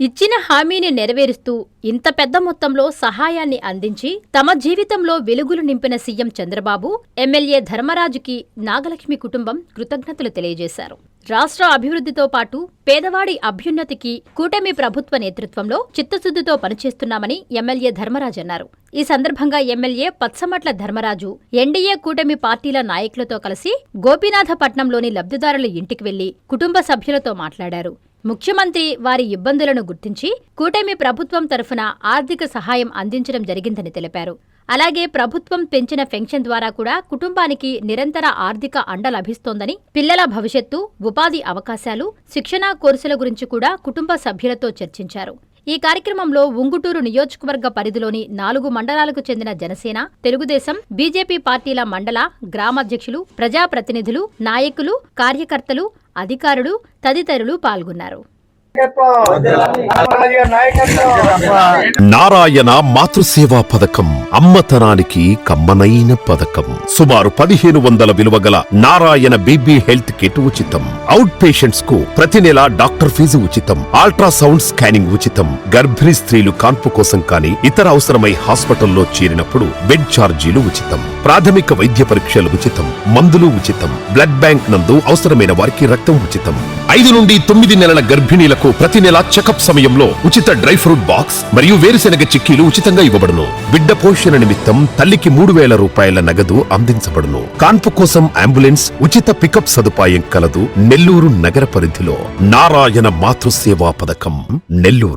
ఇచ్చిన హామీని నెరవేరుస్తూ ఇంత పెద్ద మొత్తంలో సహాయాన్ని అందించి తమ జీవితంలో వెలుగులు నింపిన సీఎం చంద్రబాబు, ఎమ్మెల్యే ధర్మరాజుకి నాగలక్ష్మి కుటుంబం కృతజ్ఞతలు తెలియజేశారు. రాష్ట్ర అభివృద్ధితో పాటు పేదవాడి అభ్యున్నతికి కూటమి ప్రభుత్వ నేతృత్వంలో చిత్తశుద్ధితో పనిచేస్తున్నామని ఎమ్మెల్యే ధర్మరాజు అన్నారు. ఈ సందర్భంగా ఎమ్మెల్యే పచ్చమట్ల ధర్మరాజు ఎన్డీఏ కూటమి పార్టీల నాయకులతో కలిసి గోపీనాథపట్నంలోని లబ్ధిదారుల ఇంటికి వెళ్లి కుటుంబ సభ్యులతో మాట్లాడారు. ముఖ్యమంత్రి వారి ఇబ్బందులను గుర్తించి కూటమి ప్రభుత్వం తరఫున ఆర్థిక సహాయం అందించడం జరిగిందని తెలిపారు. అలాగే ప్రభుత్వం పెంచిన పెన్షన్ ద్వారా కూడా కుటుంబానికి నిరంతర ఆర్థిక అండ లభిస్తోందని, పిల్లల భవిష్యత్తు, ఉపాధి అవకాశాలు, శిక్షణా కోర్సుల గురించి కూడా కుటుంబ సభ్యులతో చర్చించారు. ఈ కార్యక్రమంలో ఉంగుటూరు నియోజకవర్గ పరిధిలోని 4 మండలాలకు చెందిన జనసేన, తెలుగుదేశం, బీజేపీ పార్టీల మండల, గ్రామాధ్యక్షులు, ప్రజాప్రతినిధులు, నాయకులు, కార్యకర్తలు, అధికారులు తదితరులు పాల్గొన్నారు. నారాయణ మాతృసేవా పథకం అమ్మతనానికి కమ్మనైన పథకం. సుమారు 1500 విలువగల నారాయణ బీబీ హెల్త్ కిట్ ఉచితం. అవుట్ పేషెంట్స్ కు ప్రతి నెల డాక్టర్ ఫీజు ఉచితం. అల్ట్రాసౌండ్ స్కానింగ్ ఉచితం. గర్భిణీ స్త్రీలు కాన్పు కోసం కానీ ఇతర అవసరమై హాస్పిటల్లో చేరినప్పుడు బెడ్ ఛార్జీలు ఉచితం. ప్రాథమిక వైద్య పరీక్షలు ఉచితం. మందులు ఉచితం. బ్లడ్ బ్యాంక్ నందు అవసరమైన వారికి రక్తం ఉచితం. 5 నుండి 9 నెలల గర్భిణీలకు ప్రతి నెల చెకప్ సమయంలో ఉచిత డ్రై ఫ్రూట్ బాక్స్ మరియు వేరుశెనగ చిక్కీలు ఉచితంగా ఇవ్వబడును. బిడ్డ పోషణ నిమిత్తం తల్లికి 3000 రూపాయల నగదు అందించబడును. కాన్పు కోసం అంబులెన్స్ ఉచిత పికప్ సదుపాయం కలదు. నెల్లూరు నగర పరిధిలో నారాయణ మాతృసేవా పథకం, నెల్లూరు.